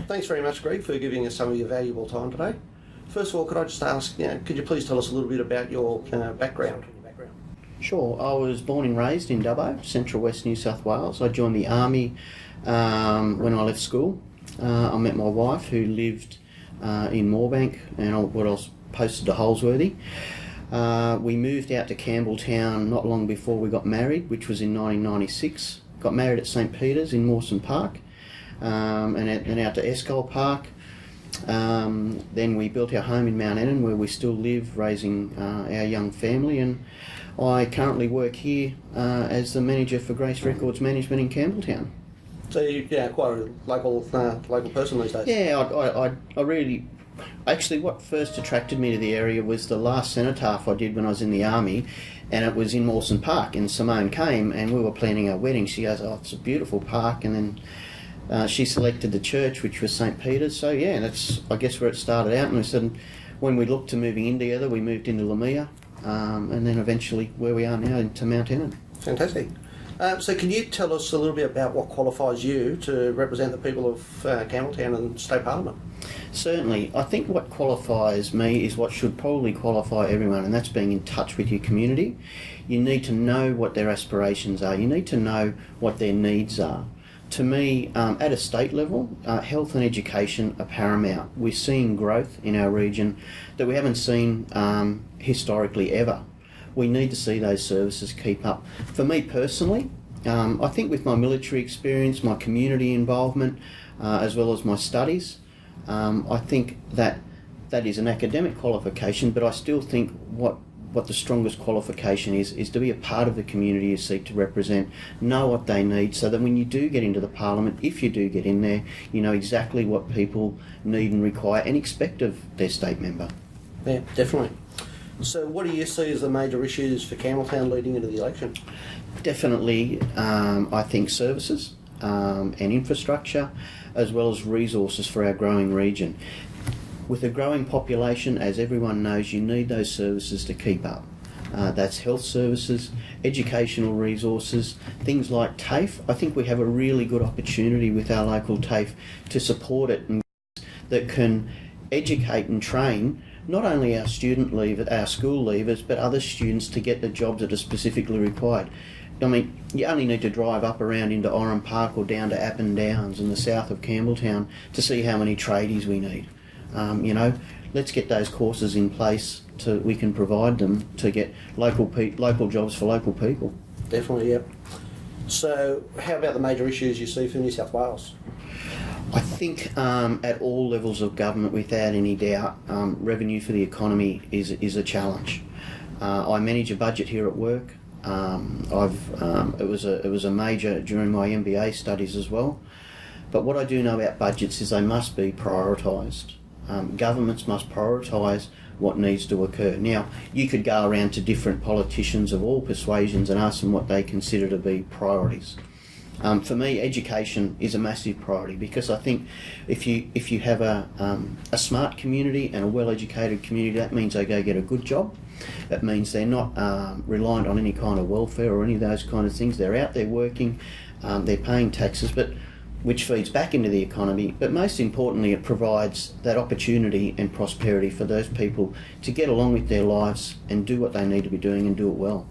Thanks very much, Greg, for giving us some of your valuable time today. First of all, could I just ask, could you please tell us a little bit about your background? Sure. I was born and raised in Dubbo, Central West New South Wales. I joined the Army when I left school. I met my wife, who lived in Moorebank, and I was posted to Holsworthy. We moved out to Campbelltown not long before we got married, which was in 1996. Got married at St Peter's in Mawson Park, and out to Escol Park. Then we built our home in Mount Enon, where we still live, raising our young family, and I currently work here as the manager for Grace Records Management in Campbelltown. So you're quite a local person these days. Yeah, I really... Actually, what first attracted me to the area was the last cenotaph I did when I was in the Army, and it was in Mawson Park, and Simone came and we were planning our wedding. She goes, "Oh, it's a beautiful park," and then she selected the church, which was St Peter's. So yeah, that's, I guess, where it started out. And we said, when we looked to moving in together, we moved into Lamia, and then eventually where we are now, into Mount Enon. Fantastic. So can you tell us a little bit about what qualifies you to represent the people of Campbelltown and State Parliament? Certainly. I think what qualifies me is what should probably qualify everyone, and that's being in touch with your community. You need to know what their aspirations are. You need to know what their needs are. To me, at a state level, health and education are paramount. We're seeing growth in our region that we haven't seen historically ever. We need to see those services keep up. For me personally, I think with my military experience, my community involvement, as well as my studies, I think that is an academic qualification, but I still think what the strongest qualification is to be a part of the community you seek to represent, know what they need, so that when you do get into the Parliament, if you do get in there, you know exactly what people need and require and expect of their state member. Yeah, definitely. So what do you see as the major issues for Campbelltown leading into the election? Definitely, I think services and infrastructure, as well as resources for our growing region. With a growing population, as everyone knows, you need those services to keep up. That's health services, educational resources, things like TAFE. I think we have a really good opportunity with our local TAFE to support it, and that can educate and train not only our school leavers, but other students to get the jobs that are specifically required. I mean, you only need to drive up around into Oran Park or down to Appin Downs in the south of Campbelltown to see how many tradies we need. You know, let's get those courses in place so we can provide them to get local jobs for local people. Definitely, yep. So how about the major issues you see for New South Wales? I think at all levels of government, without any doubt, revenue for the economy is a challenge. I manage a budget here at work. It was a major during my MBA studies as well. But what I do know about budgets is they must be prioritised. Governments must prioritise what needs to occur. Now, you could go around to different politicians of all persuasions and ask them what they consider to be priorities. For me, education is a massive priority, because I think if you have a smart community and a well-educated community, that means they go get a good job. That means they're not reliant on any kind of welfare or any of those kind of things. They're out there working, they're paying taxes, which feeds back into the economy, but most importantly it provides that opportunity and prosperity for those people to get along with their lives and do what they need to be doing and do it well.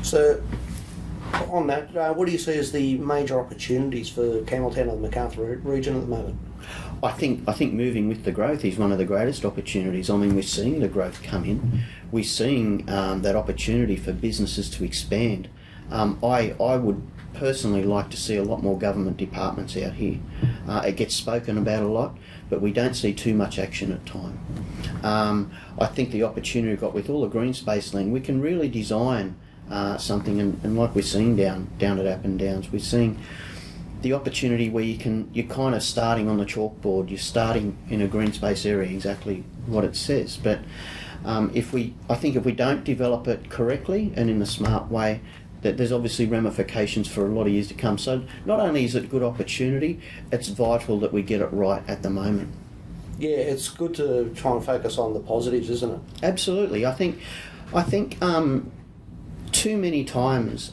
So on that, what do you see as the major opportunities for Campbelltown and the Macarthur region at the moment? I think moving with the growth is one of the greatest opportunities. I mean, we're seeing the growth come in. We're seeing that opportunity for businesses to expand. I would personally like to see a lot more government departments out here. It gets spoken about a lot, but we don't see too much action at time. I think the opportunity we've got with all the green space land, we can really design something, and like we're seeing down at Appin Downs, we're seeing the opportunity where you're kind of starting on the chalkboard, you're starting in a green space area, exactly what it says. But if we don't develop it correctly and in a smart way, that there's obviously ramifications for a lot of years to come. So not only is it a good opportunity, it's vital that we get it right at the moment. Yeah, it's good to try and focus on the positives, isn't it? Absolutely. I think too many times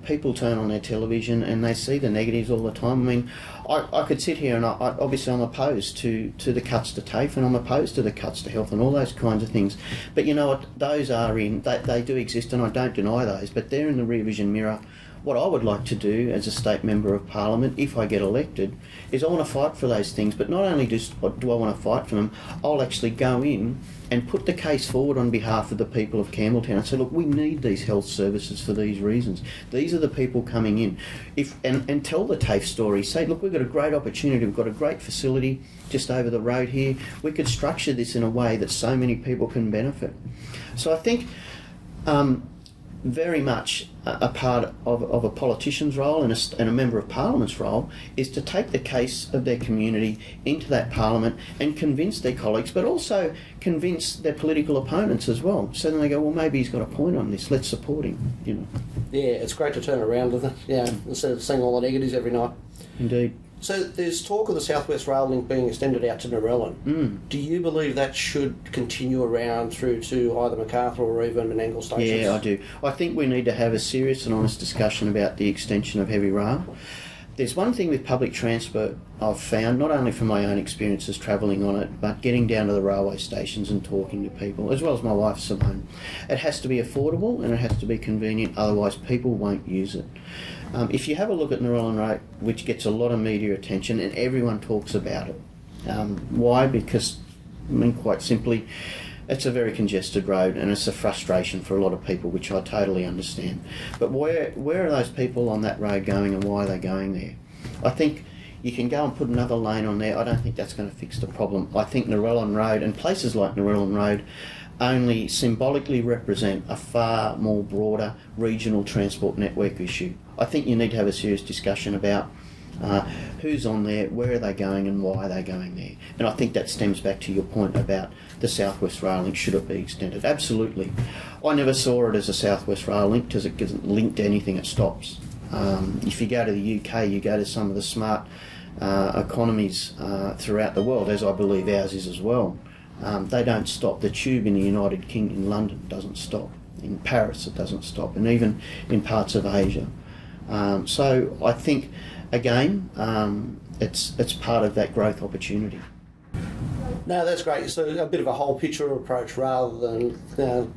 people turn on their television and they see the negatives all the time. I mean, I could sit here and obviously I'm opposed to the cuts to TAFE, and I'm opposed to the cuts to health and all those kinds of things. But you know what, those are they do exist, and I don't deny those, but they're in the rear vision mirror. What I would like to do as a state member of parliament, if I get elected, is I want to fight for those things. But not only do I want to fight for them, I'll actually go in and put the case forward on behalf of the people of Campbelltown and say, look, we need these health services for these reasons. These are the people coming in. And tell the TAFE story. Say, look, we've got a great opportunity. We've got a great facility just over the road here. We could structure this in a way that so many people can benefit. So I think very much a part of a politician's role and a member of parliament's role is to take the case of their community into that parliament and convince their colleagues, but also convince their political opponents as well. So then they go, well, maybe he's got a point on this, let's support him, you know. Yeah, it's great to turn around, isn't it? Yeah, instead of seeing all the negatives every night. Indeed. So there's talk of the South West Rail Link being extended out to Narellan. Do you believe that should continue around through to either Macarthur or even Menangle stations? Yeah, I do. I think we need to have a serious and honest discussion about the extension of heavy rail. There's one thing with public transport I've found, not only from my own experiences travelling on it, but getting down to the railway stations and talking to people, as well as my wife Simone. It has to be affordable and it has to be convenient, otherwise people won't use it. If you have a look at Narellan Road, which gets a lot of media attention and everyone talks about it. Why? Because, I mean, quite simply, it's a very congested road and it's a frustration for a lot of people, which I totally understand. But where are those people on that road going and why are they going there? I think you can go and put another lane on there. I don't think that's going to fix the problem. I think Narellan Road and places like Narellan Road only symbolically represent a far more broader regional transport network issue. I think you need to have a serious discussion about who's on there, where are they going and why are they going there. And I think that stems back to your point about the South West Rail Link, should it be extended? Absolutely. I never saw it as a South West Rail Link because it isn't linked to anything it stops. If you go to the UK, you go to some of the smart economies throughout the world, as I believe ours is as well. They don't stop. The tube in the United Kingdom, in London, doesn't stop. In Paris, it doesn't stop, and even in parts of Asia. So I think, again, it's part of that growth opportunity. No, that's great. So a bit of a whole picture approach rather than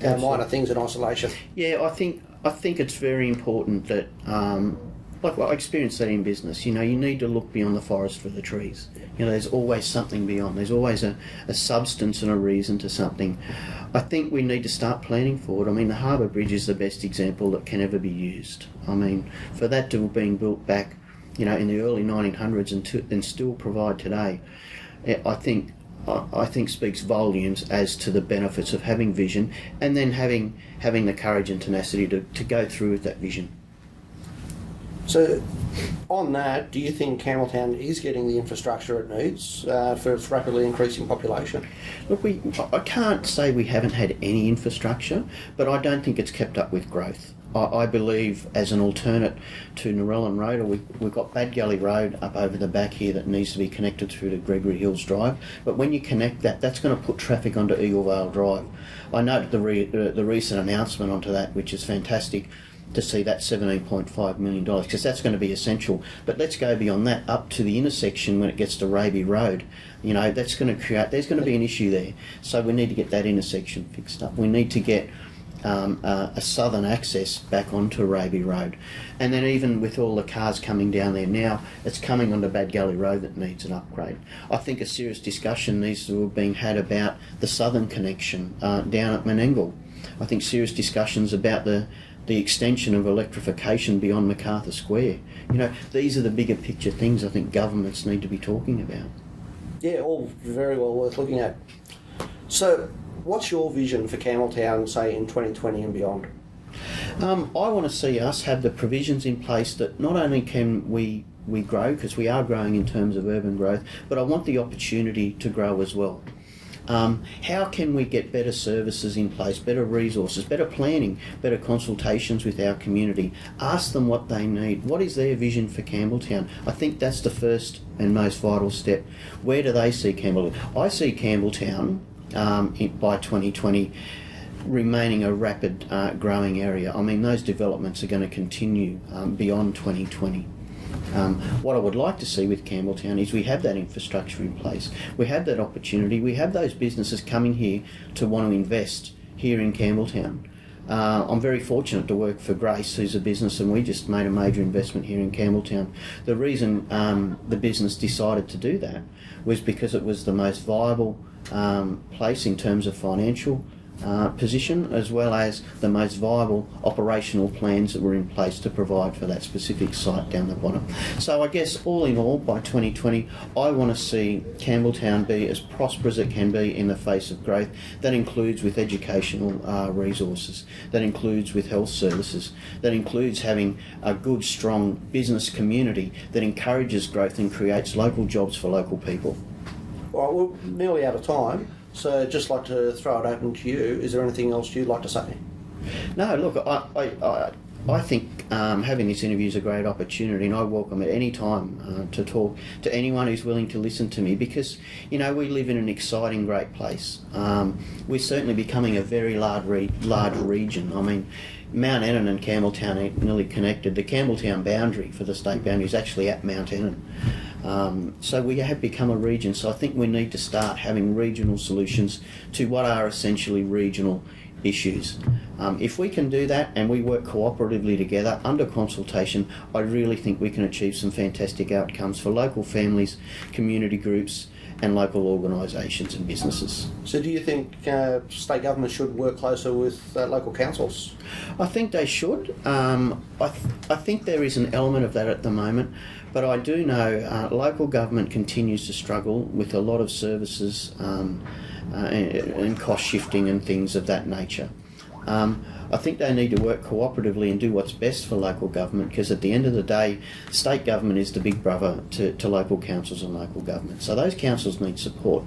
minor things in isolation. Yeah, I think it's very important that, like I experienced that in business. You know, you need to look beyond the forest for the trees. You know, there's always something beyond. There's always a substance and a reason to something. I think we need to start planning for it. I mean, the Harbour Bridge is the best example that can ever be used. I mean, for that to have been built back, you know, in the early 1900s and still provide today, I think speaks volumes as to the benefits of having vision and then having the courage and tenacity to go through with that vision. So, on that, do you think Campbelltown is getting the infrastructure it needs for its rapidly increasing population? Look, I can't say we haven't had any infrastructure, but I don't think it's kept up with growth. I believe as an alternate to Narellan Road, or we've got Bad Gully Road up over the back here that needs to be connected through to Gregory Hills Drive. But when you connect that, that's going to put traffic onto Eagle Vale Drive. I noted the recent announcement onto that, which is fantastic to see that $17.5 million, because that's going to be essential. But let's go beyond that up to the intersection when it gets to Raby Road. You know, that's going to create, there's going to be an issue there. So we need to get that intersection fixed up. We need to get a southern access back onto Raby Road. And then even with all the cars coming down there now, it's coming onto Bad Gully Road that needs an upgrade. I think a serious discussion needs to have been had about the southern connection down at Menangle. I think serious discussions about the extension of electrification beyond Macarthur Square. You know, these are the bigger picture things I think governments need to be talking about. Yeah, all very well worth looking at. So, what's your vision for Campbelltown, say, in 2020 and beyond? I want to see us have the provisions in place that not only can we grow, because we are growing in terms of urban growth, but I want the opportunity to grow as well. How can we get better services in place, better resources, better planning, better consultations with our community? Ask them what they need. What is their vision for Campbelltown? I think that's the first and most vital step. Where do they see Campbelltown? I see Campbelltown by 2020 remaining a rapid growing area. I mean, those developments are going to continue beyond 2020. What I would like to see with Campbelltown is we have that infrastructure in place. We have that opportunity. We have those businesses coming here to want to invest here in Campbelltown. I'm very fortunate to work for Grace, who's a business, and we just made a major investment here in Campbelltown. The reason the business decided to do that was because it was the most viable place in terms of financial position, as well as the most viable operational plans that were in place to provide for that specific site down the bottom. So I guess all in all, by 2020, I want to see Campbelltown be as prosperous as it can be in the face of growth. That includes with educational resources, that includes with health services, that includes having a good, strong business community that encourages growth and creates local jobs for local people. All right, we're nearly out of time. So just like to throw it open to you. Is there anything else you'd like to say? No, look, I think having this interview is a great opportunity, and I welcome at any time to talk to anyone who's willing to listen to me, because, you know, we live in an exciting, great place. We're certainly becoming a very large region. I mean, Mount Enon and Campbelltown are nearly connected. The Campbelltown boundary for the state boundary is actually at Mount Enon. So we have become a region, so I think we need to start having regional solutions to what are essentially regional issues. If we can do that and we work cooperatively together under consultation, I really think we can achieve some fantastic outcomes for local families, community groups and local organisations and businesses. So do you think state government should work closer with local councils? I think they should. I think there is an element of that at the moment, but I do know local government continues to struggle with a lot of services and cost shifting and things of that nature. I think they need to work cooperatively and do what's best for local government, because at the end of the day, state government is the big brother to local councils and local government. So those councils need support.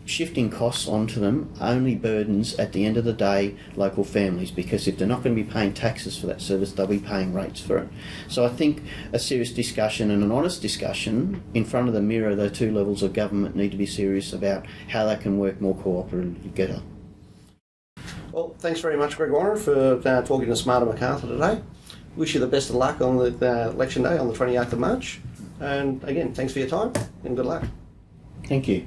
Shifting costs onto them only burdens, at the end of the day, local families, because if they're not going to be paying taxes for that service, they'll be paying rates for it. So I think a serious discussion and an honest discussion in front of the mirror, the two levels of government need to be serious about how they can work more cooperatively together. Well, thanks very much, Greg Warren, for talking to Smarter Macarthur today. Wish you the best of luck on the election day on the 28th of March. And again, thanks for your time and good luck. Thank you.